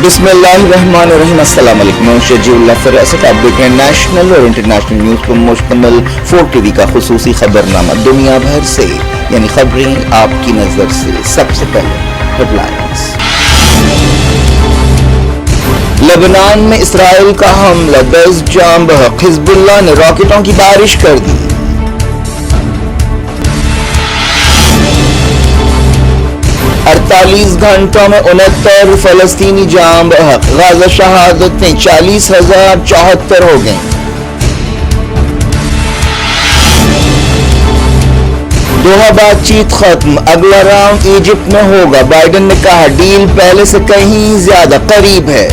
बिस्मिल्लाहिर्रहमानिर्रहीम। अस्सलाम वालेकुम। शजीउल्लाह फरासत आप देख रहे हैं नेशनल और इंटरनेशनल न्यूज पर मुश्तमिल 4 टीवी का खुसूसी खबरनामा दुनिया भर से, यानी खबरें आपकी नजर से। सबसे पहले हेडलाइंस। लेबनान में इसराइल का हमला, 10 जाम बहक, हिजबुल्लाह ने रॉकेटों की बारिश कर दी। अड़तालीस घंटों में 69 फलस्तीनी जाम बहक, गाजा शहादतें 40,074 हो गईं। दोहा बातचीत खत्म, अगला राउंड इजिप्ट में होगा। बाइडेन ने कहा डील पहले से कहीं ज्यादा करीब है।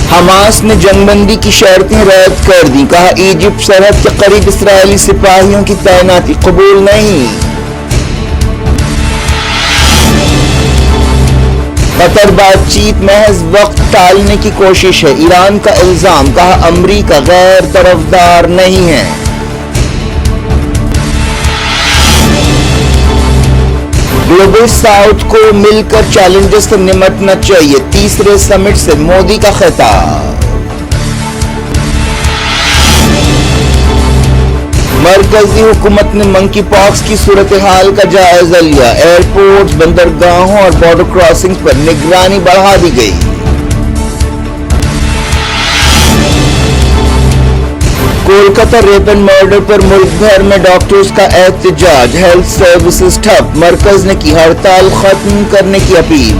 हमास ने जंगबंदी की शर्तें रद्द कर दी, कहा इजिप्ट सरहद के करीब इसराइली सिपाहियों की तैनाती कबूल नहीं। कतर बातचीत महज वक्त टालने की कोशिश है, ईरान का इल्जाम, कहा अमरीका गैर तरफदार नहीं है। ग्लोबल साउथ को मिलकर चैलेंजेस से निपटना चाहिए, तीसरे समिट से मोदी का खिताब। मरकजी हुकूमत ने मंकी पॉक्स की सूरत हाल का जायजा लिया, एयरपोर्ट्स, बंदरगाहों और बॉर्डर क्रॉसिंग्स पर निगरानी बढ़ा दी गई। कोलकाता रेप एंड मर्डर पर मुल्क भर में डॉक्टर्स का एहतजाज, हेल्थ सर्विसेज ठप, मरकज ने की हड़ताल खत्म करने की appeal.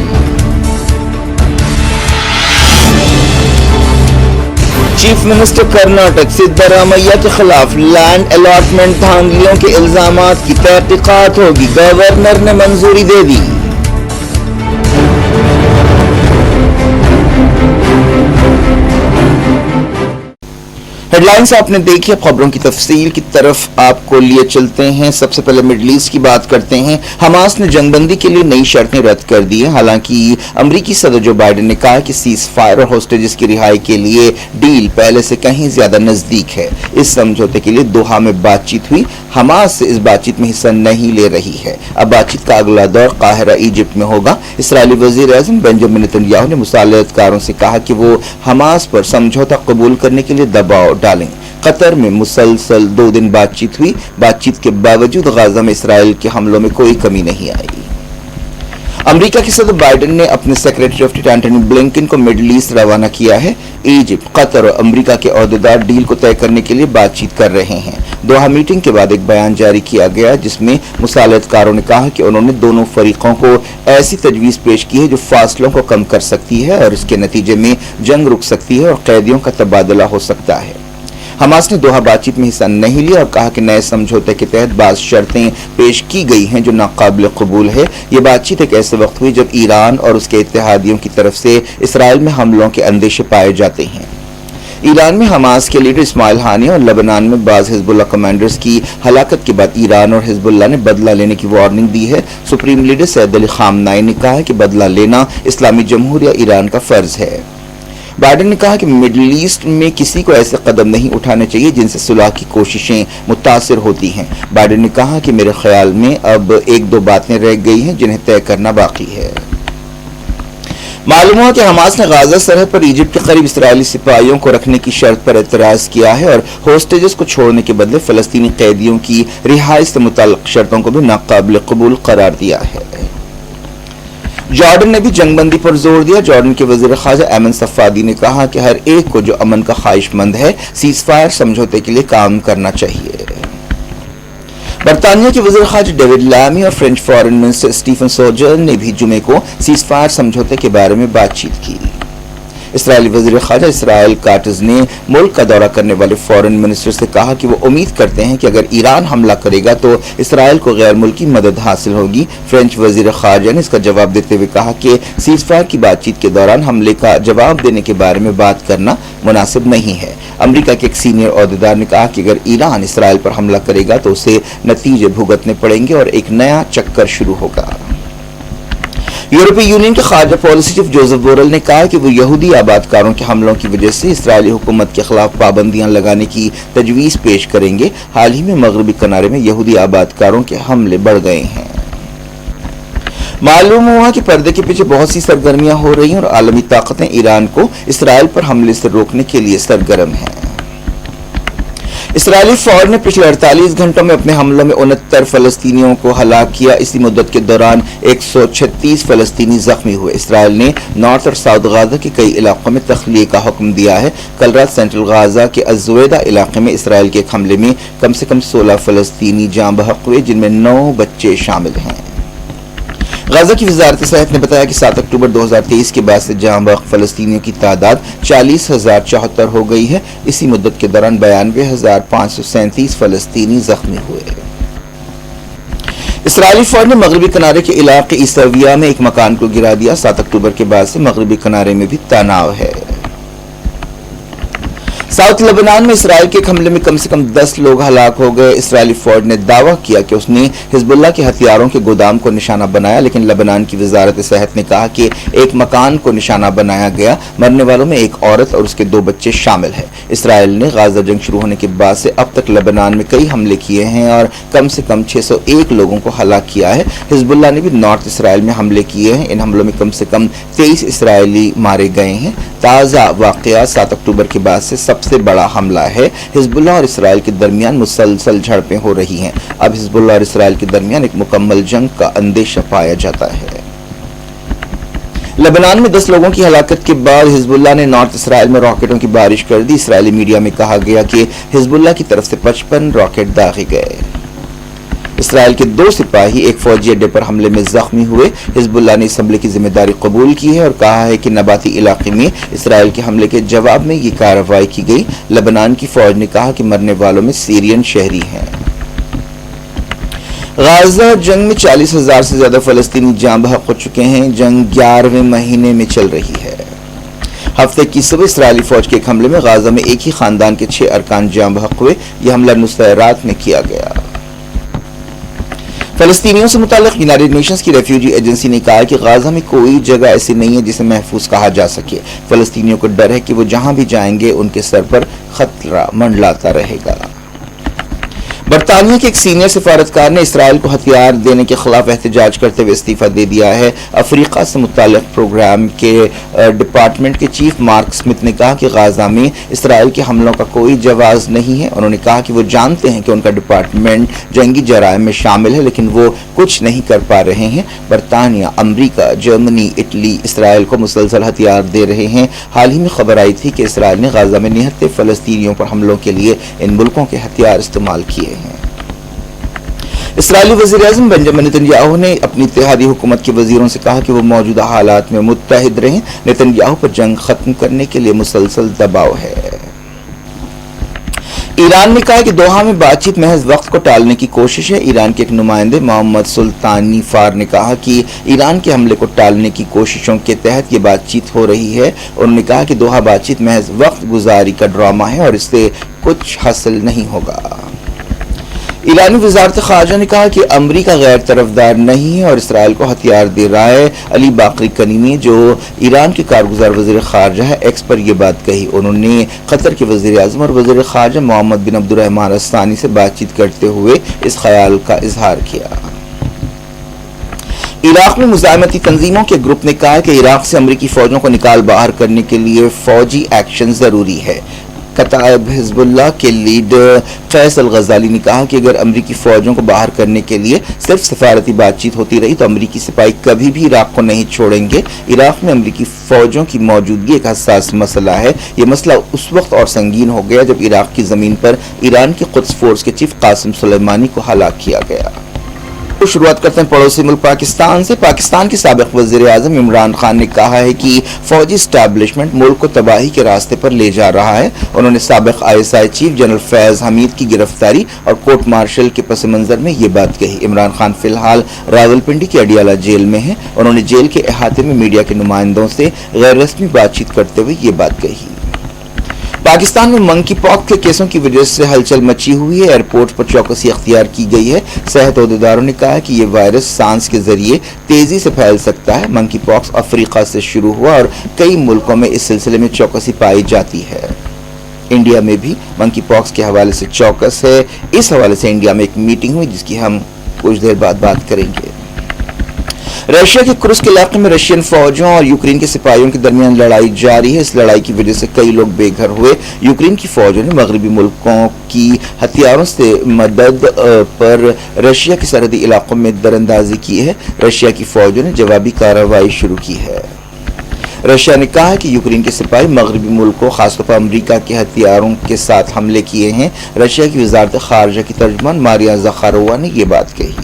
Chief minister Karnataka Siddaramaiah के खिलाफ लैंड अलॉटमेंट धांधलियों के इल्जामात की तहकीकात होगी, गवर्नर ने मंजूरी दे दी। हेडलाइंस आपने देखी, अब खबरों की तफसील की तरफ आपको लिए चलते हैं। सबसे पहले मिडल ईस्ट की बात करते हैं। हमास ने जंगबंदी के लिए नई शर्तें रद्द कर दी हैं। हालांकि अमरीकी सदर जो बाइडेन ने कहा कि सीज फायर और होस्टेजेस की रिहाई के लिए डील पहले से कहीं ज्यादा नजदीक है। इस समझौते के लिए दोहा में बातचीत हुई, हमास से इस बातचीत में हिस्सा नहीं ले रही है। अब बातचीत का अगला दौर काहिरा इजिप्ट में होगा। इसराइली वजीर आज़म बेंजामिन नेतन्याहू ने मुसालहतकारों से कहा कि वो हमास पर समझौता कबूल करने के लिए दबाव डालें। कतर में मुसलसल 2 दिन बातचीत हुई। बातचीत के बावजूद गाजा में इसराइल के हमलों में कोई कमी नहीं आई। अमेरिका के सदर बाइडेन ने अपने secretary of state Antony Blinken को मिडल ईस्ट रवाना किया है। इजिप्ट, कतर और अमेरिका के ओहदेदार डील को तय करने के लिए बातचीत कर रहे हैं। दोहा मीटिंग के बाद एक बयान जारी किया गया जिसमें मुसालहतकारों ने कहा कि उन्होंने दोनों फरीकों को ऐसी तजवीज पेश की है जो फासलों को कम कर सकती है और इसके नतीजे में जंग रुक सकती है और कैदियों का तबादला हो सकता है। हमास ने दोहा बातचीत में हिस्सा नहीं लिया और कहा कि नए समझौते के तहत बाज़ शर्तें पेश की गई हैं जो नाकाबिल कबूल है। ये बातचीत एक ऐसे वक्त हुई जब ईरान और उसके इत्तेहादियों की तरफ से इसराइल में हमलों के अंदेशे पाए जाते हैं। ईरान में हमास के लीडर इस्माइल हानिया और लेबनान में बाज़ हिजबुल्लाह कमांडर्स की हलाकत के बाद ईरान और हिजबुल्लाह ने बदला लेने की वार्निंग दी है। सुप्रीम लीडर सैयद अली खामनाई ने कहा है कि बदला लेना इस्लामी जमहूरिया ईरान का फर्ज है। बाइडेन ने कहा कि मिडल ईस्ट में किसी को ऐसे कदम नहीं उठाने चाहिए जिनसे सुलह की कोशिशें मुतासिर होती हैं। बाइडेन ने कहा कि मेरे ख्याल में अब 1-2 बातें रह गई हैं जिन्हें तय करना बाकी है। मालूम हुआ कि हमास ने गाजा सरहद पर इजिप्ट के करीब इसराइली सिपाहियों को रखने की शर्त पर एतराज किया है और होस्टेजेस को छोड़ने के बदले फलस्तीनी कैदियों की रिहाई से मुताल्लिक शर्तों को भी नाकाबिल कबूल करार दिया है। जॉर्डन ने भी जंगबंदी पर जोर दिया। जॉर्डन के वजीर खाजा एमन सफादी ने कहा कि हर एक को जो अमन का ख्वाहिशमंद है सीज फायर समझौते के लिए काम करना चाहिए। बरतानिया के वजीर खाजा डेविड लामी और French foreign minister Stephane Sejourne ने भी जुमे को सीज फायर समझौते के बारे में बातचीत की। इसराइली वजीर खाजा इसराइल काटज ने मुल्क का दौरा करने वाले फॉरेन मिनिस्टर से कहा कि वो उम्मीद करते हैं कि अगर ईरान हमला करेगा तो इसराइल को गैर मुल्की मदद हासिल होगी। फ्रेंच वजीर खारजा ने इसका जवाब देते हुए कहा कि सीज फायर की बातचीत के दौरान हमले का जवाब देने के बारे में बात करना मुनासिब नहीं है। अमेरिका के एक सीनियर ओहदेदार ने कहा कि अगर ईरान इसराइल पर हमला करेगा तो उसे नतीजे भुगतने पड़ेंगे और एक नया चक्कर शुरू होगा। यूरोपीय यूनियन के खारजा पॉलिसी चीफ जोसेफ बोरेल ने कहा कि वो यहूदी आबादकारों के हमलों की वजह से इसराइली हुकूमत के खिलाफ पाबंदियां लगाने की तजवीज़ पेश करेंगे। हाल ही में मगरबी किनारे में यहूदी आबादकारों के हमले बढ़ गए हैं। معلوم ہوا کہ پردے کے پیچھے بہت سی سرگرمیاں ہو رہی ہیں اور عالمی طاقتیں ایران کو اسرائیل پر حملے سے روکنے کے لیے سرگرم ہیں۔ اسرائیلی فوج نے پچھلے 48 گھنٹوں میں اپنے حملوں میں 69 فلسطینیوں کو ہلاک کیا۔ اسی مدت کے دوران 136 فلسطینی زخمی ہوئے۔ اسرائیل نے نارتھ اور ساؤتھ غازہ کے کئی علاقوں میں تخلیے کا حکم دیا ہے۔ کل رات سینٹرل غازہ کے الزویدہ علاقے میں اسرائیل کے ایک حملے میں کم سے کم 16 فلسطینی جاں بحق ہوئے، جن میں 9 بچے شامل ہیں۔ غزہ کی وزارت صحت نے بتایا کہ 7 اکتوبر 2023 کے بعد سے جاں بحق فلسطینیوں کی تعداد 40,074 ہو گئی ہے۔ اسی مدت کے دوران 92,537 فلسطینی زخمی ہوئے۔ اسرائیلی فوج نے مغربی کنارے کے علاقے عیسویہ میں ایک مکان کو گرا دیا۔ 7 اکتوبر کے بعد سے مغربی کنارے میں بھی تناؤ ہے۔ ساؤتھ لبنان میں اسرائیل کے ایک حملے میں کم سے کم 10 لوگ ہلاک ہو گئے۔ اسرائیلی فوج نے دعویٰ کیا کہ اس نے حزب اللہ کے ہتھیاروں کے گودام کو نشانہ بنایا، لیکن لبنان کی وزارت صحت نے کہا کہ ایک مکان کو نشانہ بنایا گیا۔ مرنے والوں میں ایک عورت اور اس کے 2 بچے شامل ہیں۔ اسرائیل نے غزہ جنگ شروع ہونے کے بعد سے اب تک لبنان میں کئی حملے کیے ہیں اور کم سے کم 601 لوگوں کو ہلاک کیا ہے۔ حزب اللہ نے بھی نارتھ اسرائیل میں حملے کیے ہیں۔ ان حملوں میں کم سے کم 23 اسرائیلی مارے گئے ہیں۔ تازہ واقعہ 7 اکتوبر کے بعد سے سب سے بڑا حملہ ہے۔ حزب اللہ اور اسرائیل کے درمیان مسلسل جھڑپیں ہو رہی ہیں۔ اب حزب اللہ اور اسرائیل کے درمیان ایک مکمل جنگ کا اندیشہ پایا جاتا ہے۔ لبنان میں 10 لوگوں کی ہلاکت کے بعد حزب اللہ نے نارتھ اسرائیل میں راکٹوں کی بارش کر دی۔ اسرائیلی میڈیا میں کہا گیا کہ حزب اللہ کی طرف سے 55 راکٹ داغے گئے۔ اسرائیل کے 2 سپاہی ایک فوجی اڈے پر حملے میں زخمی ہوئے۔ حزب اللہ نے اس حملے کی ذمہ داری قبول کی ہے اور کہا ہے کہ نباتی علاقے میں اسرائیل کے حملے کے جواب میں یہ کارروائی کی گئی۔ لبنان کی فوج نے کہا کہ مرنے والوں میں سیرین شہری ہیں۔ غزہ جنگ میں 40,000 سے زیادہ فلسطینی جاں بحق ہو چکے ہیں۔ جنگ 11ویں مہینے میں چل رہی ہے۔ ہفتے کی صبح اسرائیلی فوج کے ایک حملے میں غزہ میں ایک ہی خاندان کے 6 ارکان جاں بحق ہوئے۔ یہ حملہ نصیرات میں کیا گیا۔ فلسطینیوں سے متعلق یونائیٹڈ نیشنز کی ریفیوجی ایجنسی نے کہا کہ غزہ میں کوئی جگہ ایسی نہیں ہے جسے محفوظ کہا جا سکے۔ فلسطینیوں کو ڈر ہے کہ وہ جہاں بھی جائیں گے ان کے سر پر خطرہ منڈلاتا رہے گا۔ برطانیہ کے ایک سینئر سفارتکار نے اسرائیل کو ہتھیار دینے کے خلاف احتجاج کرتے ہوئے استعفیٰ دے دیا ہے۔ افریقہ سے متعلق پروگرام کے ڈپارٹمنٹ کے چیف مارک سمتھ نے کہا کہ غزہ میں اسرائیل کے حملوں کا کوئی جواز نہیں ہے۔ انہوں نے کہا کہ وہ جانتے ہیں کہ ان کا ڈپارٹمنٹ جنگی جرائم میں شامل ہے، لیکن وہ کچھ نہیں کر پا رہے ہیں۔ برطانیہ، امریکہ، جرمنی، اٹلی اسرائیل کو مسلسل ہتھیار دے رہے ہیں۔ حال ہی میں خبر آئی تھی کہ اسرائیل نے غزہ میں نہتے فلسطینیوں پر حملوں کے لیے ان ملکوں کے ہتھیار استعمال کیے ہیں۔ اسرائیلی وزیر اعظم بنجامن نتنیاہو نے اپنی اتحادی حکومت کے وزیروں سے کہا کہ وہ موجودہ حالات میں متحد رہیں۔ نتنیاہو پر جنگ ختم کرنے کے لیے مسلسل دباؤ ہے۔ ایران نے کہا کہ دوحہ میں بات چیت محض وقت کو ٹالنے کی کوشش ہے۔ ایران کے ایک نمائندے محمد سلطانی فار نے کہا کہ ایران کے حملے کو ٹالنے کی کوششوں کے تحت یہ بات چیت ہو رہی ہے۔ انہوں نے کہا کہ دوحہ بات چیت محض وقت گزاری کا ڈرامہ ہے اور اس سے کچھ حاصل نہیں ہوگا۔ ایرانی وزارت خارجہ نے کہا کہ امریکہ غیر طرفدار نہیں ہے اور اسرائیل کو ہتھیار دے رہا ہے۔ علی باقری کنیمی جو ایران کے کارگزار وزیر خارجہ ہے، ایکس پر یہ بات کہی۔ انہوں نے قطر کے وزیر اعظم اور وزیر خارجہ محمد بن عبد الرحمن الثانی سے بات چیت کرتے ہوئے اس خیال کا اظہار کیا۔ عراق میں مزاحمتی تنظیموں کے گروپ نے کہا کہ عراق سے امریکی فوجوں کو نکال باہر کرنے کے لیے فوجی ایکشن ضروری ہے۔ کتائب حزب اللہ کے لیڈر قیس الغزالی نے کہا کہ اگر امریکی فوجوں کو باہر کرنے کے لیے صرف سفارتی بات چیت ہوتی رہی تو امریکی سپاہی کبھی بھی عراق کو نہیں چھوڑیں گے۔ عراق میں امریکی فوجوں کی موجودگی ایک حساس مسئلہ ہے۔ یہ مسئلہ اس وقت اور سنگین ہو گیا جب عراق کی زمین پر ایران کی قدس فورس کے چیف قاسم سلیمانی کو ہلاک کیا گیا۔ شروعات کرتے ہیں پڑوسی ملک پاکستان سے۔ پاکستان کے سابق وزیر اعظم عمران خان نے کہا ہے کہ فوجی اسٹیبلشمنٹ ملک کو تباہی کے راستے پر لے جا رہا ہے۔ انہوں نے سابق ISI چیف جنرل فیض حمید کی گرفتاری اور کورٹ مارشل کے پس منظر میں یہ بات کہی۔ عمران خان فی الحال راولپنڈی کی اڈیالہ جیل میں ہیں۔ انہوں نے جیل کے احاطے میں میڈیا کے نمائندوں سے غیر رسمی بات چیت کرتے ہوئے یہ بات کہی۔ پاکستان میں منکی پاکس کے کیسوں کی وجہ سے ہلچل مچی ہوئی ہے۔ ایئرپورٹ پر چوکسی اختیار کی گئی ہے۔ صحت عہدیداروں نے کہا کہ یہ وائرس سانس کے ذریعے تیزی سے پھیل سکتا ہے۔ منکی پاکس افریقہ سے شروع ہوا اور کئی ملکوں میں اس سلسلے میں چوکسی پائی جاتی ہے۔ انڈیا میں بھی منکی پاکس کے حوالے سے چوکس ہے۔ اس حوالے سے انڈیا میں ایک میٹنگ ہوئی جس کی ہم کچھ دیر بعد بات کریں گے۔ रशिया के कुर्स्क इलाके में रशियन फौजों और यूक्रेन के सिपाहियों के दरमियान लड़ाई जारी है। इस लड़ाई की वजह से कई लोग बेघर हुए। यूक्रेन की फौजों ने मगरबी मुल्कों की हथियारों से मदद पर रशिया के सरहदी इलाकों में दरअंदाजी की है। रशिया की फौजों ने जवाबी कार्रवाई शुरू की है। रशिया ने कहा है कि यूक्रेन के सिपाही मगरबी मुल्कों खासतौर पर अमेरिका के हथियारों के साथ हमले किए हैं। रशिया की वजारत खारजा की तर्जुमान मारिया ज़खारोवा ने ये बात कही।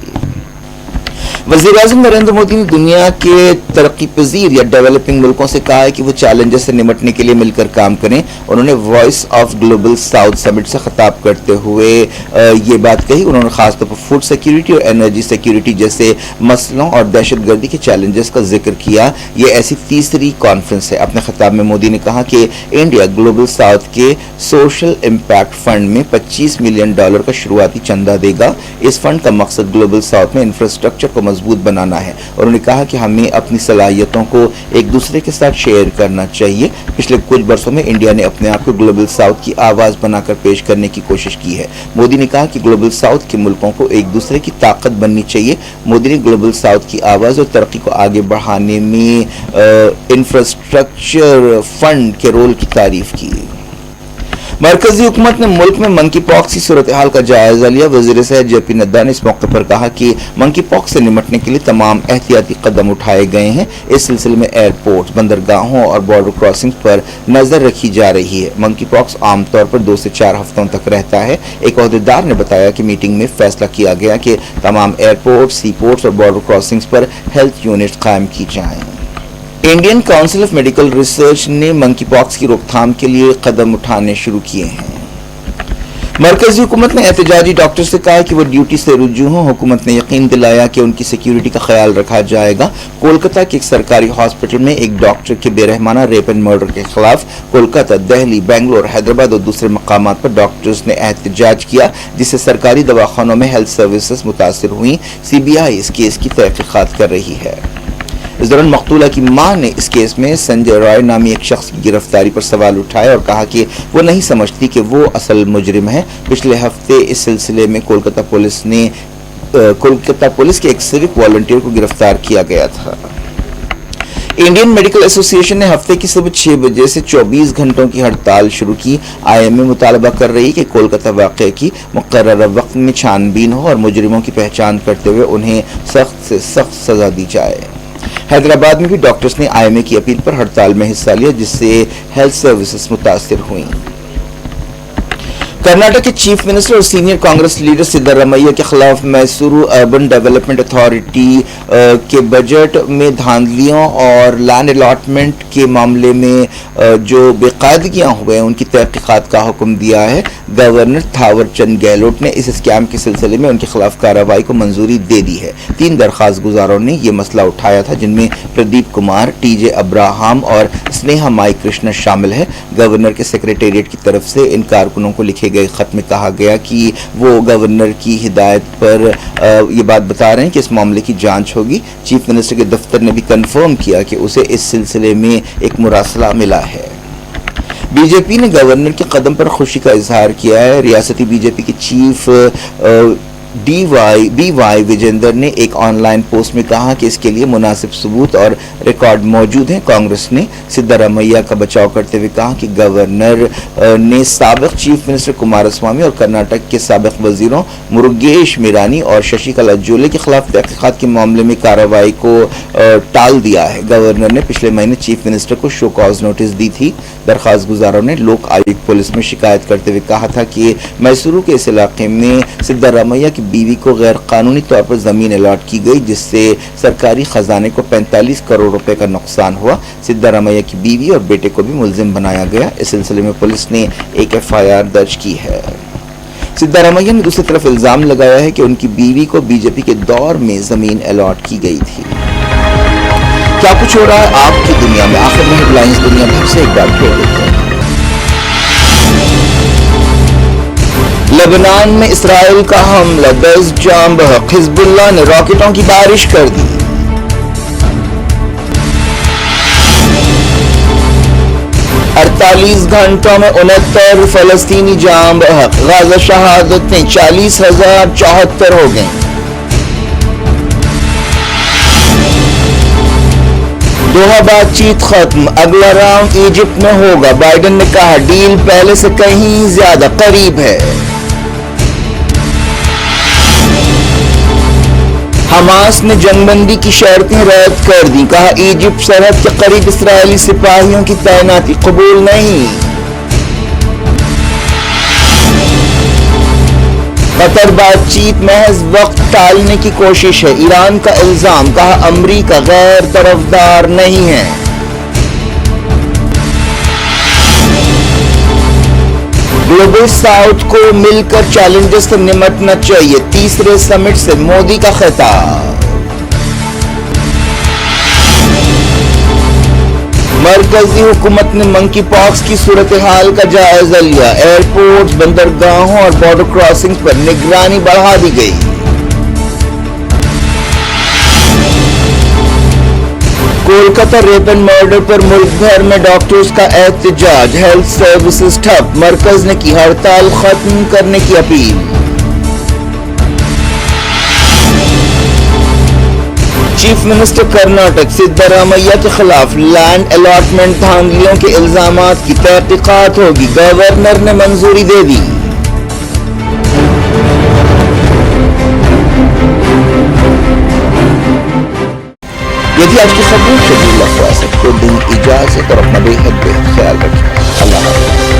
वज़ीर-ए-आज़म नरेंद्र मोदी ने दुनिया के तरक्की पजीर या डेवलपिंग मुल्कों से कहा है कि वो चैलेंजेस से निपटने के लिए मिलकर काम करें। उन्होंने voice of global south summit से खिताब करते हुए ये बात कही। उन्होंने खासतौर पर फूड सिक्योरिटी और एनर्जी सिक्योरिटी जैसे मसलों और दहशतगर्दी के चैलेंजेस का जिक्र किया। ये ऐसी तीसरी कॉन्फ्रेंस है। अपने खिताब में मोदी ने कहा कि इंडिया ग्लोबल साउथ के सोशल इम्पैक्ट फंड में $25 मिलियन का शुरुआती चंदा देगा। इस फंड का मकसद ग्लोबल साउथ में इंफ्रास्ट्रक्चर को मजबूत बनाना है। उन्होंने कहा कि हमें अपनी सलाहियतों को एक दूसरे के साथ शेयर करना चाहिए। पिछले कुछ वर्षों में इंडिया ने अपने आप को ग्लोबल साउथ की आवाज बनाकर पेश करने की कोशिश की है। मोदी ने कहा कि ग्लोबल साउथ के मुल्कों को एक दूसरे की ताकत बननी चाहिए। मोदी ने ग्लोबल साउथ की आवाज और तरक्की को आगे बढ़ाने में इंफ्रास्ट्रक्चर फंड के रोल की तारीफ की। मरकजी हुकूमत ने मुल्क में मंकी पॉक्स की सूरत हाल का जायजा लिया। वज़ीर सेहत JP नड्डा ने इस मौके पर कहा कि मंकी पॉक्स से निपटने के लिए तमाम एहतियाती कदम उठाए गए हैं। इस सिलसिले में एयरपोर्ट, बंदरगाहों और बॉर्डर क्रॉसिंग पर नजर रखी जा रही है। मंकी पॉक्स आमतौर पर 2 से 4 हफ्तों तक रहता है। एक अहदेदार ने बताया कि मीटिंग में फैसला किया गया कि तमाम एयरपोर्ट, सी पोर्ट्स और बॉर्डर क्रॉसिंग्स पर हेल्थ यूनिट कायम की जाएं। Indian council of medical research ने मंकी पॉक्स की रोकथाम के लिए कदम उठाने शुरू किए हैं। मरकजी हुकूमत ने एहतजाजी डॉक्टर से कहा कि वो ड्यूटी से रुजू हों। हुकूमत ने यकीन दिलाया कि उनकी सिक्योरिटी का ख्याल रखा जाएगा। कोलकाता के एक सरकारी हॉस्पिटल में एक डॉक्टर के बेरहमाना रेप एंड मर्डर के खिलाफ कोलकाता, दिल्ली, बेंगलोर, हैदराबाद और दूसरे मकामात पर डॉक्टर्स ने एहतजाज किया, जिससे सरकारी दवाखानों में हेल्थ सर्विसेज मुतासिर हुई। CBI इस केस की तहकीकात कर रही है। इस दौरान मकतूला की मां ने इस केस में संजय रॉय नामी एक शख्स की गिरफ्तारी पर सवाल उठाए और कहा कि वो नहीं समझती कि वो असल मुजरिम है। पिछले हफ्ते इस सिलसिले में कोलकाता पुलिस के एक सिविक वॉलंटियर को गिरफ्तार किया गया था। इंडियन मेडिकल एसोसिएशन ने हफ्ते की सुबह 6 बजे से 24 घंटों की हड़ताल शुरू की। IMA मुतालबा कर रही है कि कोलकाता वाक़े की मुक़र्ररा वक्त में छानबीन हो और मुजरिमों की पहचान करते हुए उन्हें सख्त से सख्त सजा दी जाए। हैदराबाद में भी डॉक्टर्स ने IMA की अपील पर हड़ताल में हिस्सा लिया, जिससे हेल्थ सर्विसेज मुतासिर हुई। कर्नाटक के चीफ मिनिस्टर और सीनियर कांग्रेस लीडर सिद्धरामैया के खिलाफ मैसूरू अर्बन डेवलपमेंट अथॉरिटी के बजट में धांधलियों और लैंड अलॉटमेंट के मामले में जो बेकायदगियां हुए हैं उनकी तहकीकात का हुक्म दिया है। गवर्नर थावर चंद गहलोत ने इस स्कैम के सिलसिले में उनके खिलाफ कार्रवाई को मंजूरी दे दी है। 3 दरख्वास्त गुजारों ने यह मसला उठाया था, जिनमें प्रदीप कुमार, TJ अब्राहम और स्नेहा माई कृष्ण शामिल है। गवर्नर के सेक्रेटेरिएट की तरफ से इन कारकुनों को लिखे गए खत में कहा गया कि वो गवर्नर की हिदायत पर ये बात बता रहे हैं कि इस मामले की जांच होगी। चीफ मिनिस्टर के दफ्तर ने भी कंफर्म किया कि उसे इस सिलसिले में एक मुरासला मिला है। बीजेपी ने गवर्नर के कदम पर खुशी का इजहार किया है। रियासती बीजेपी के चीफ BY विजेंदर ने एक ऑनलाइन पोस्ट में कहा कि इसके लिए मुनासिब सबूत और रिकॉर्ड मौजूद हैं। कांग्रेस ने सिद्धरामैया का बचाव करते हुए कहा कि गवर्नर ने साबिक चीफ मिनिस्टर कुमारस्वामी और कर्नाटक के साबिक वजीरों मुरुगेश मीरानी और शशिकला जोले के खिलाफ तहकीकात के मामले में कार्रवाई को टाल दिया है। गवर्नर ने पिछले महीने चीफ मिनिस्टर को शो कॉज नोटिस दी थी। दरख्वास्त गुजारों ने लोक आयुक्त पुलिस में शिकायत करते हुए कहा था कि मैसूरू के इस इलाके में सिद्धरामैया की बीवी को गैर कानूनी तौर पर जमीन अलॉट की गई, जिससे सरकारी खजाने को 45 करोड़ रुपए का नुकसान हुआ। सिद्धरामैया की बीवी और बेटे को भी मुलजिम बनाया गया। इस सिलसिले में पुलिस ने एक FIR दर्ज की है। सिद्धरामैया ने दूसरी तरफ इल्जाम लगाया है कि उनकी बीवी को बीजेपी के दौर में जमीन अलॉट की गई थी। क्या कुछ हो रहा है आपकी दुनिया में, आखिर में हेडलाइंस दुनिया भर से एक बार फिर देखते हैं। लेबनान में इसराइल का हमला, 10 जाम बहक, हिजबुल्लाह ने रॉकेटों की बारिश कर दी। अड़तालीस घंटों में 69 फलस्तीनी जाम बहक, गाजा शहादतें 40,074 हो गईं। دوحہ بات چیت ختم، اگلا راؤنڈ ایجپٹ میں ہوگا، بائیڈن نے کہا ڈیل پہلے سے کہیں زیادہ قریب ہے۔ حماس نے جنگ بندی کی شرطیں رد کر دیں، کہا ایجپٹ سرحد کے قریب اسرائیلی سپاہیوں کی تعیناتی قبول نہیں۔ قطر بات چیت محض وقت ٹالنے کی کوشش ہے، ایران کا الزام، کہا امریکہ غیر طرفدار نہیں ہے۔ گلوبل ساؤتھ کو مل کر چیلنجز سے نمٹنا چاہیے، تیسرے سمٹ سے مودی کا خطاب۔ مرکزی حکومت نے منکی پاکس کی صورتحال کا جائزہ لیا، ایئرپورٹس، بندرگاہوں اور بارڈر کراسنگز پر نگرانی بڑھا دی گئی۔ کولکتہ ریپ اینڈ مرڈر پر ملک بھر میں ڈاکٹرز کا احتجاج، ہیلتھ سروسز ٹھپ، مرکز نے کی ہڑتال ختم کرنے کی اپیل۔ چیف منسٹر کرناٹک سدھارامیا کے خلاف لینڈ الاٹمنٹ دھاندلیوں کے الزامات کی تحقیقات ہوگی، گورنر نے منظوری دے دی۔ یہ تھی آج کی خبر، شبیر اللہ فاسد کو دیں اجازت اور اپنا بے حد خیال رکھیں۔ اللہ حافظ۔